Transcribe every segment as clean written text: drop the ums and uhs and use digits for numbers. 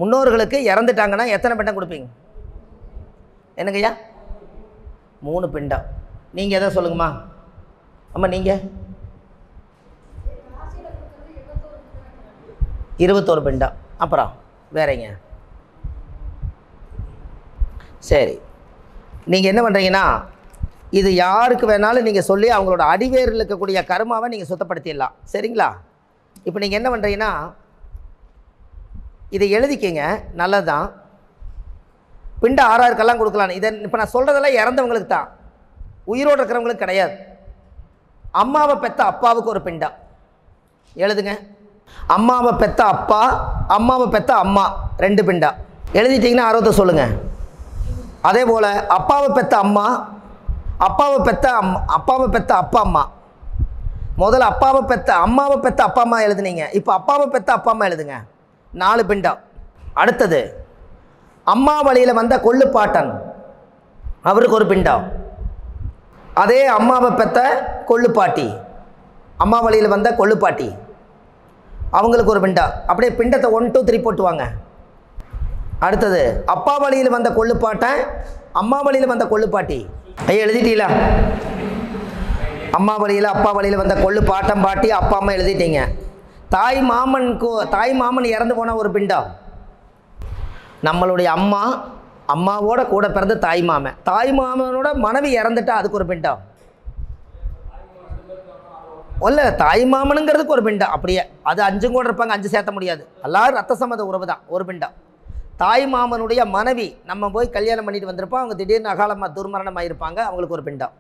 முன்னோர்களுக்கு இறந்துட்டாங்கன்னா எத்தனை பிண்டம் கொடுப்பீங்க? என்னங்கய்யா? 3 பிண்டம். நீங்கள் எதை சொல்லுங்கம்மா? ஆமாம், நீங்கள் 21 பிண்டம். அப்புறம் வேறங்க? சரி, நீங்கள் என்ன பண்ணுறீங்கன்னா, இது யாருக்கு வேணாலும் நீங்கள் சொல்லி அவங்களோட அடிவேரில் இருக்கக்கூடிய கர்மாவை நீங்கள் சுத்தப்படுத்திடலாம். சரிங்களா? இப்போ நீங்கள் என்ன பண்ணுறீங்கன்னா, இதை எழுதிக்கிங்க. நல்லது தான். பிண்ட ஆறாருக்கெல்லாம் கொடுக்கலாம். இதை இப்போ நான் சொல்கிறதெல்லாம் இறந்தவங்களுக்கு தான், உயிரோடு இருக்கிறவங்களுக்கு கிடையாது. அம்மாவை பெற்ற அப்பாவுக்கு ஒரு பிண்டம் எழுதுங்க. அம்மாவை பெற்ற அப்பா, அம்மாவை பெற்ற அம்மா 2 பிண்டம் எழுதிட்டிங்கன்னா ஆர்வத்தை சொல்லுங்கள். அதே போல் அப்பாவை பெற்ற அம்மா, அப்பாவை பெற்ற அப்பாவை பெற்ற அப்பா அம்மா. முதல்ல அப்பாவை பெற்ற அம்மாவை பெற்ற அப்பா அம்மா எழுதுனீங்க. இப்போ அப்பாவை பெற்ற அப்பா அம்மா எழுதுங்க. 4 பிண்டம். அடுத்தது அம்மா வழியில் வந்த கொள்ளுப்பாட்டன், அவருக்கு ஒரு பிண்டம். அதே அம்மாவை பெற்ற கொள்ளுப்பாட்டி, அம்மா வழியில் வந்த கொள்ளுப்பாட்டி, அவங்களுக்கு ஒரு பிண்டம். அப்படியே பிண்டத்தை 1 2 3 போட்டுவாங்க. அடுத்தது அப்பா வழியில் வந்த கொள்ளுப்பாட்டன், அம்மா வழியில் வந்த கொள்ளுப்பாட்டி. ஐயா எழுதிட்டீங்களா? அம்மா வழியில் அப்பா வழியில் வந்த கொள்ளு பாட்டம் பாட்டி அப்பா அம்மா எழுதிட்டீங்க. தாய் மாமன் இறந்து போன ஒரு பிண்டம். நம்மளுடைய அம்மா, அம்மாவோட கூட பிறந்த தாய் மாமன், தாய் மாமனோட மனைவி இறந்துட்டா அதுக்கு ஒரு பிண்டம். இல்லை, தாய் மாமனுங்கிறதுக்கு ஒரு பிண்டம். அப்படியே அது 5 கூட இருப்பாங்க, 5 சேர்த்த முடியாது. எல்லாரும் ரத்த சம்மந்த உறவு தான், ஒரு பிண்டம். தாய் மாமனுடைய மனைவி நம்ம போய் கல்யாணம் பண்ணிட்டு வந்திருப்போம், அவங்க திடீர்னு அகாலமாக துர்மரணமாக இருப்பாங்க, அவங்களுக்கு ஒரு பிண்டம்.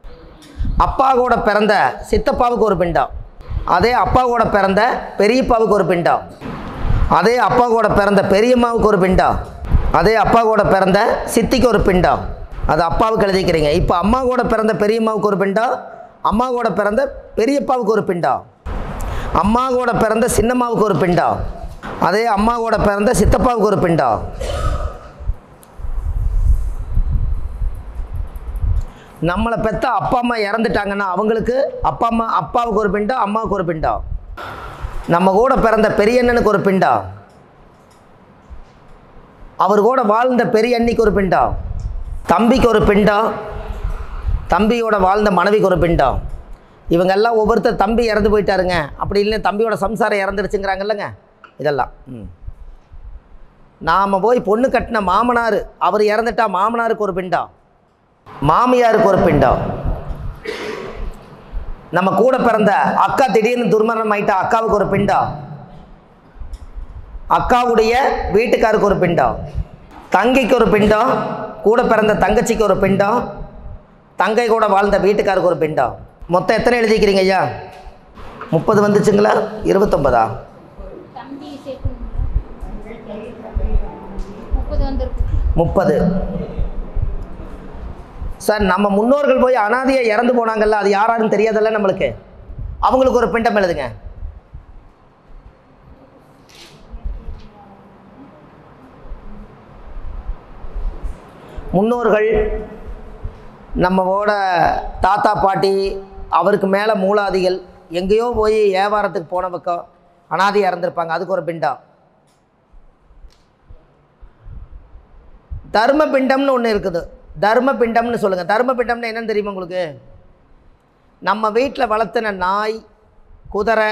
அப்பா கூட பிறந்த சித்தப்பாவுக்கு ஒரு பிண்டம். அதே அப்பா கூட பிறந்த பெரியப்பாவுக்கு ஒரு பிண்டம். அதே அப்பா கூட பிறந்த பெரியம்மாவுக்கு ஒரு பிண்டம். அதே அப்பா கூட பிறந்த சித்திக்கு ஒரு பிண்டம். அது அப்பாவுக்கு எழுதிக்கிறீங்க. இப்போ அம்மா கூட பிறந்த பெரியம்மாவுக்கு ஒரு பிண்டம், அம்மா கூட பிறந்த பெரியப்பாவுக்கு ஒரு பிண்டம், அம்மா கூட பிறந்த சின்னம்மாவுக்கு ஒரு பிண்டம், அதே அம்மா கூட பிறந்த சித்தப்பாவுக்கு ஒரு பிண்டம். நம்மளை பெற்ற அப்பா அம்மா இறந்துட்டாங்கன்னா அவங்களுக்கு அப்பாவுக்கு ஒரு பிண்டம், அம்மாவுக்கு ஒரு பிண்டம். நம்ம கூட பிறந்த பெரிய அண்ணனுக்கு ஒரு பிண்டம், அவர் கூட வாழ்ந்த பெரிய அண்ணிக்கு ஒரு பிண்டம், தம்பிக்கு ஒரு பிண்டம், தம்பியோட வாழ்ந்த மனைவிக்கு ஒரு பிண்டம். இவங்கெல்லாம் ஒவ்வொருத்தர் தம்பி இறந்து போயிட்டாருங்க, அப்படி இல்லைன்னா தம்பியோட சம்சாரம் இறந்துருச்சுங்கிறாங்க இல்லைங்க. இதெல்லாம் நாம் போய் பொண்ணு கட்டின மாமனார், அவர் இறந்துட்டா மாமனாருக்கு ஒரு பிண்டம், மாமியாருக்கு ஒரு பிண்டம். நம்ம கூட பிறந்த அக்கா திடீர்னு துர்மரணம் ஆயிட்டா அக்காவுக்கு ஒரு பிண்டம், அக்காவுடைய வீட்டுக்காருக்கு ஒரு பிண்டம், தங்கைக்கு ஒரு பிண்டம், கூட பிறந்த தங்கச்சிக்கு ஒரு பிண்டம், தங்கை கூட வாழ்ந்த வீட்டுக்காருக்கு ஒரு பிண்டம். மொத்தம் எத்தனை எழுதிக்கிறீங்க ஐயா? 30 வந்துச்சுங்களா? 29ஆ? 30. சார், நம்ம முன்னோர்கள் போய் அனாதையை இறந்து போனாங்கல்ல, அது யாராருன்னு தெரியாதல்ல நம்மளுக்கு, அவங்களுக்கு ஒரு பிண்டம் எழுதுங்க. முன்னோர்கள் நம்மளோட தாத்தா பாட்டி, அவருக்கு மேலே மூலாதிகள் எங்கேயோ போய் வியாபாரத்துக்கு போன பக்கம் அனாதையாக இறந்துருப்பாங்க, அதுக்கு ஒரு பிண்டம். தர்ம பிண்டம்னு ஒன்று இருக்குது, தர்ம பிண்டம்னு சொல்லுங்கள். தர்ம பிண்டம்னு என்னன்னு தெரியுமா உங்களுக்கு? நம்ம வீட்டில் வளர்த்துன நாய், குதிரை,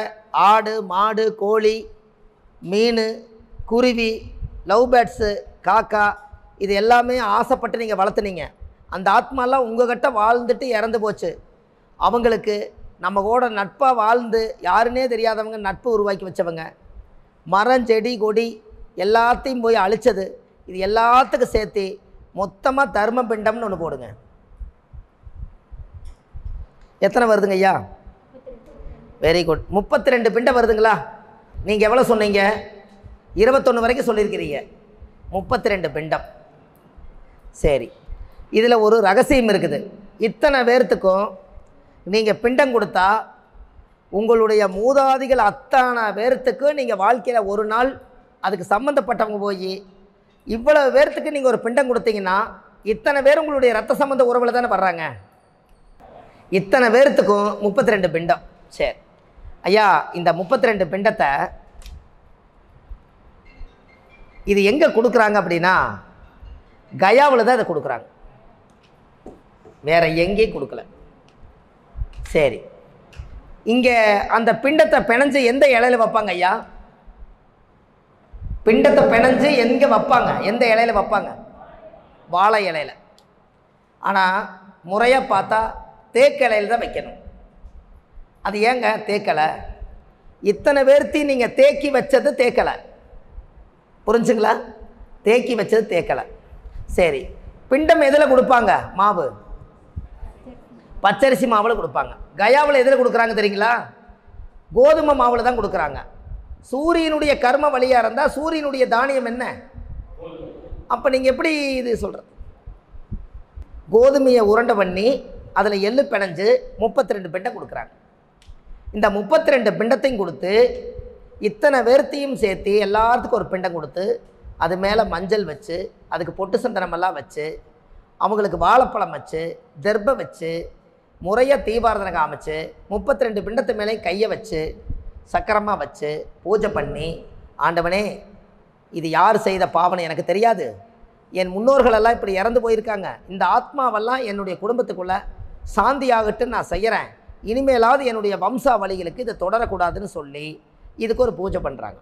ஆடு, மாடு, கோழி, மீன், குருவி, லவ் பேர்ட்ஸு, காக்கா, இது எல்லாமே ஆசைப்பட்டு நீங்கள் வளர்த்துனீங்க. அந்த ஆத்மாலாம் உங்கள்கிட்ட வாழ்ந்துட்டு இறந்து போச்சு. அவங்களுக்கு நம்ம கூட நட்பாக வாழ்ந்து யாருன்னே தெரியாதவங்க நட்பு உருவாக்கி வச்சவங்க, மரம் செடி கொடி எல்லாத்தையும் போய் அழித்தது, இது எல்லாத்துக்கும் சேர்த்து மொத்தமாக தர்ம பிண்டம்னு ஒன்று போடுங்க. எத்தனை வருதுங்க ஐயா? Very good. 32 பிண்டம் வருதுங்களா? நீங்கள் எவ்வளோ சொன்னீங்க? 21 வரைக்கும் சொல்லியிருக்கிறீங்க. 32 பிண்டம். சரி, இதில் ஒரு ரகசியம் இருக்குது. இத்தனை பேர்த்துக்கும் நீங்கள் பிண்டம் கொடுத்தா உங்களுடைய மூதாதிகள் அத்தனை பேர்த்துக்கு நீங்கள் வாழ்க்கையில் ஒரு நாள் அதுக்கு சம்மந்தப்பட்டவங்க போய் இவ்வளவு பேர்த்துக்கு நீங்கள் ஒரு பிண்டம் கொடுத்தீங்கன்னா இத்தனை பேர் உங்களுடைய ரத்த சம்பந்த உறவில் தானே வர்றாங்க. இத்தனை பேர்த்துக்கும் 32 பிண்டம். சரி ஐயா, இந்த 32 பிண்டத்தை இது எங்கே கொடுக்குறாங்க அப்படின்னா கயாவில் தான் இதை கொடுக்குறாங்க, வேற எங்கேயும் கொடுக்கல. சரி, இங்கே அந்த பிண்டத்தை பிணைஞ்சு எந்த இலையில வைப்பாங்க ஐயா? பிண்டத்தை பிணைஞ்சு எங்கே வைப்பாங்க, எந்த இலையில வைப்பாங்க? வாழை இலையில. ஆனால் முறையாக பார்த்தா தேக்கு இலையில தான் வைக்கணும். அது ஏங்க தேக்கலை? இத்தனை பேர்த்தி நீங்கள் தேக்கி வச்சது தேக்கலை, புரிஞ்சுங்களா? தேக்கி வச்சது தேக்கலை. சரி, பிண்டம் எதில் கொடுப்பாங்க? மாவு, பச்சரிசி மாவில் கொடுப்பாங்க. கயாவில் எதில் கொடுக்குறாங்க தெரியுங்களா? கோதுமை மாவில் தான் கொடுக்குறாங்க. சூரியனுடைய கர்ம வழியாக இருந்தால் சூரியனுடைய தானியம் என்ன? அப்போ நீங்கள் எப்படி இது சொல்கிறது? கோதுமையை உருண்டை பண்ணி அதில் எள்ளு பிணைஞ்சு 32 பிண்டம் கொடுக்குறாங்க. இந்த 32 பிண்டத்தையும் கொடுத்து இத்தனை வேர்த்தியும் சேர்த்து எல்லாத்துக்கும் ஒரு பிண்டம் கொடுத்து அது மேலே மஞ்சள் வச்சு அதுக்கு பொட்டு சந்தனமெல்லாம் வச்சு அவங்களுக்கு வாழைப்பழம் வச்சு தர்பை வச்சு முறையாக தீபாரதனை காமிச்சு 32 பிண்டத்து மேலேயும் கையை வச்சு சக்கரமாக வச்சு பூஜை பண்ணி, ஆண்டவனே இது யார் செய்த பாவனை எனக்கு தெரியாது, என் முன்னோர்களெல்லாம் இப்படி இறந்து போயிருக்காங்க, இந்த ஆத்மாவெல்லாம் என்னுடைய குடும்பத்துக்குள்ளே சாந்தியாகட்டுன்னு நான் செய்கிறேன், இனிமேலாவது என்னுடைய வம்சாவளிகளுக்கு இதை தொடரக்கூடாதுன்னு சொல்லி இதுக்கு ஒரு பூஜை பண்ணுறாங்க.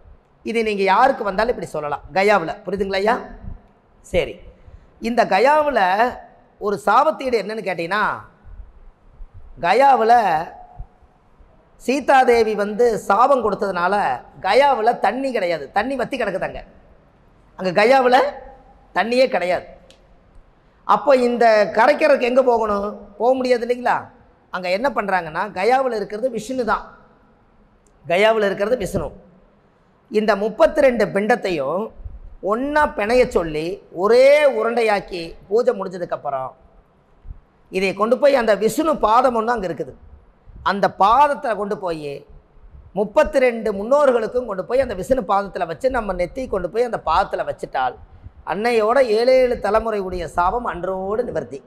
இது நீங்கள் யாருக்கு வந்தாலும் இப்படி சொல்லலாம் கயாவில், புரியுதுங்களா ஐயா? சரி, இந்த கயாவில் ஒரு சாபத்தீடு என்னன்னு கேட்டிங்கன்னா, கயாவில் சீதாதேவி சாபம் கொடுத்ததுனால கயாவில் தண்ணி கிடையாது, தண்ணி வற்றி கிடக்குதாங்க. அங்கே கயாவில் தண்ணியே கிடையாது. அப்போ இந்த கரைக்கிறதுக்கு எங்கே போகணும்? போக முடியாது இல்லைங்களா? அங்கே என்ன பண்ணுறாங்கன்னா, கயாவில் இருக்கிறது விஷ்ணு தான், கயாவில் இருக்கிறது விஷ்ணு. இந்த 32 பிண்டத்தையும் ஒன்றா பிணைய சொல்லி ஒரே உருண்டையாக்கி பூஜை முடிஞ்சதுக்கப்புறம் இதை கொண்டு போய் அந்த விஷ்ணு பாதம் ஒன்று அங்கே இருக்குது, அந்த பாதத்தில் கொண்டு போய் 32 முன்னோர்களுக்கும் கொண்டு போய் அந்த விஷ்ணு பாதத்தில் வச்சு நம்ம நெத்தி கொண்டு போய் அந்த பாதத்தில் வச்சுட்டால் அன்னையோட 7 தலைமுறை உடைய சாபம் அன்றோடு நிவர்த்தி.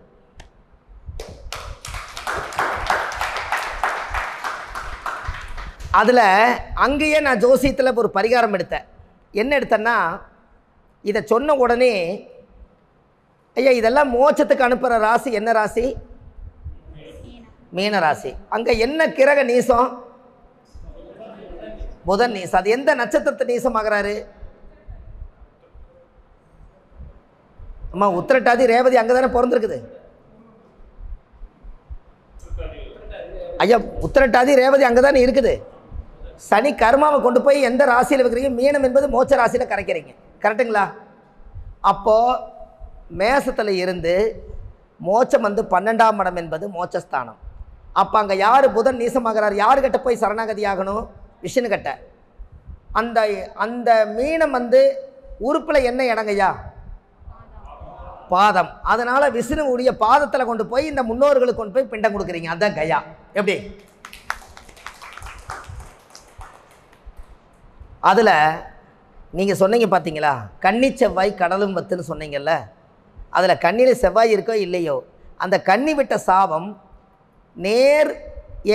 அதில் அங்கேயே நான் ஜோசியத்தில் ஒரு பரிகாரம் எடுத்தேன். என்ன எடுத்தேன்னா, இதை சொன்ன உடனே ஐயா இதெல்லாம் மோட்சத்துக்கு அனுப்புகிற ராசி என்ன ராசி? மீன ராசி. அங்கே என்ன கிரக நீசம்? புதன் நீசம். அது எந்த நட்சத்திரத்தை நீசமாகறாரு? அம்மா உத்திரட்டாதி ரேவதி அங்கே தானே பிறந்திருக்குது ஐயா, உத்திரட்டாதி ரேவதி அங்கே தானே இருக்குது. சனி கர்மாவை கொண்டு போய் எந்த ராசியில் வைக்கிறீங்க? மீனம் என்பது மோட்ச ராசியில் கரைக்கிறீங்க, கரெக்டுங்களா? அப்போது மேசத்தில் இருந்து மோட்சம் 12ஆம் இடம் என்பது மோட்சஸ்தானம். அப்போ அங்கே யார் புதன் நீசமாகிறார்? யாருக்கிட்ட போய் சரணாகதி ஆகணும்? விஷ்ணு கிட்ட. அந்த அந்த மீனம் உறுப்பில் என்ன இடங்கய்யா? பாதம். அதனால் விஷ்ணுவுடைய பாதத்தில் கொண்டு போய் இந்த முன்னோர்களுக்கு கொண்டு போய் பிண்டம் கொடுக்குறீங்க, அதுதான் கயா. எப்படி? அதில் நீங்கள் சொன்னீங்க பார்த்தீங்களா, கன்னி செவ்வாய் கடலும் வத்துன்னு சொன்னீங்கல்ல, அதில் கண்ணியில் செவ்வாய் இருக்கோ இல்லையோ, அந்த கன்னி விட்ட சாபம் நேர்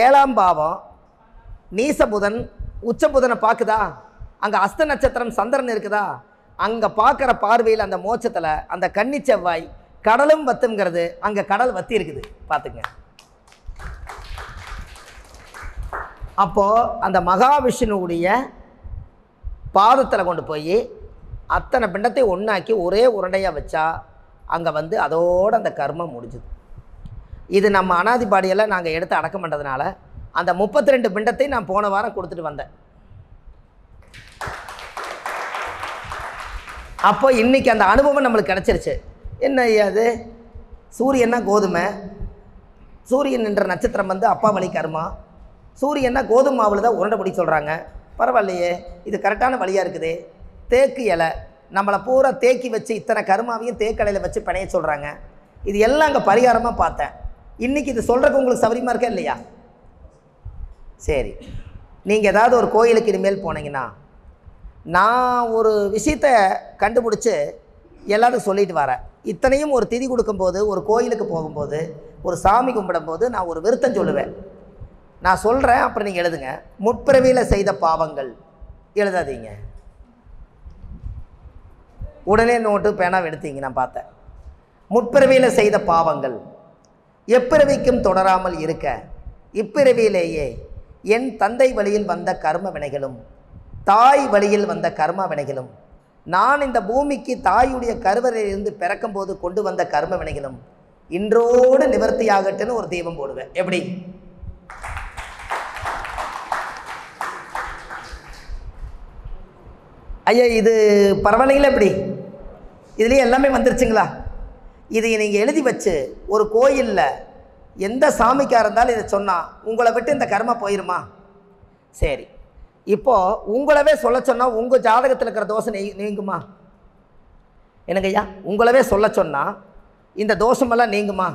7ஆம் பாவம் நீச புதன் உச்ச புதனை பார்க்குதா? அங்கே அஸ்த நட்சத்திரம் சந்திரன் இருக்குதா? அங்கே பார்க்குற பார்வையில் அந்த மோட்சத்தில் அந்த கன்னி செவ்வாய் கடலும் வத்துங்கிறது, அங்கே கடல் வத்தி இருக்குது பார்த்துங்க. அப்போது அந்த மகாவிஷ்ணுவுடைய பாதத்தில் கொண்டு போய் அத்தனை பிண்டத்தை ஒன்றாக்கி ஒரே உருண்டையாக வச்சா அங்கே அதோடு அந்த கர்மம் முடிஞ்சுது. இது நம்ம அனாதிபாடியெல்லாம் நாங்கள் எடுத்து அடக்கம் பண்ணுறதுனால அந்த 32 பிண்டத்தை நான் போன வாரம் கொடுத்துட்டு வந்தேன். அப்போ இன்றைக்கி அந்த அனுபவம் நம்மளுக்கு கிடச்சிருச்சு. என்ன அது? சூரியன்னா கோதுமை, சூரியன் என்ற நட்சத்திரம் அப்பா வழி கர்மா, சூரியன்னா கோதுமை மாவில் தான் உருண்டை பிடி சொல்கிறாங்க. பரவாயில்லையே, இது கரெக்டான வழியாக இருக்குது. தேக்கு இலை நம்மளை பூரா தேக்கி வச்சு இத்தனை கருமாவையும் தேக்கலையில் வச்சு பிணைய சொல்கிறாங்க. இது எல்லாம் அங்கே பரிகாரமாக பார்த்தேன். இன்றைக்கி இது சொல்கிறதுக்கு உங்களுக்கு சௌகரியமாக இருக்கா இல்லையா? சரி, நீங்கள் ஏதாவது ஒரு கோயிலுக்கு இனிமேல் போனீங்கன்னா, நான் ஒரு விஷயத்தை கண்டுபிடிச்சி எல்லாத்துக்கும் சொல்லிட்டு வரேன். இத்தனையும் ஒரு திதி கொடுக்கும்போது, ஒரு கோயிலுக்கு போகும்போது, ஒரு சாமி கும்பிடும்போது நான் ஒரு விருத்தம் சொல்லுவேன். நான் சொல்கிறேன், அப்புறம் நீங்கள் எழுதுங்க. முற்பிறவியில் செய்த பாவங்கள் எழுதாதீங்க. உடனே நோட்டு பேனாவை எடுத்தீங்க. நான் பார்த்தேன். முற்பிறவியில் செய்த பாவங்கள் எப்பிறவிக்கும் தொடராமல் இருக்க இப்பிறவியிலேயே என் தந்தை வழியில் வந்த கர்ம வினைகளும் தாய் வழியில் வந்த கர்ம வினைகளும் நான் இந்த பூமிக்கு தாயுடைய கருவறையிலிருந்து பிறக்கும் போது கொண்டு வந்த கர்ம வினைகளும் இன்றோடு நிவர்த்தியாகட்டுன்னு ஒரு தீபம் போடுவேன். எப்படி? ஐயா இது பரவாயில்லைங்களா? எப்படி இதுலேயே எல்லாமே வந்துருச்சுங்களா? இதை நீங்கள் எழுதி வச்சு ஒரு கோயிலில் எந்த சாமிக்காக இருந்தாலும் இதை சொன்னால் உங்களை விட்டு இந்த கர்மா போயிருமா? சரி, இப்போது உங்களவே சொல்ல சொன்னால் உங்கள் ஜாதகத்தில் இருக்கிற தோஷம் நீங்குமா? என்னங்க ஐயா, உங்களவே சொல்ல சொன்னால் இந்த தோஷமெல்லாம் நீங்குமா?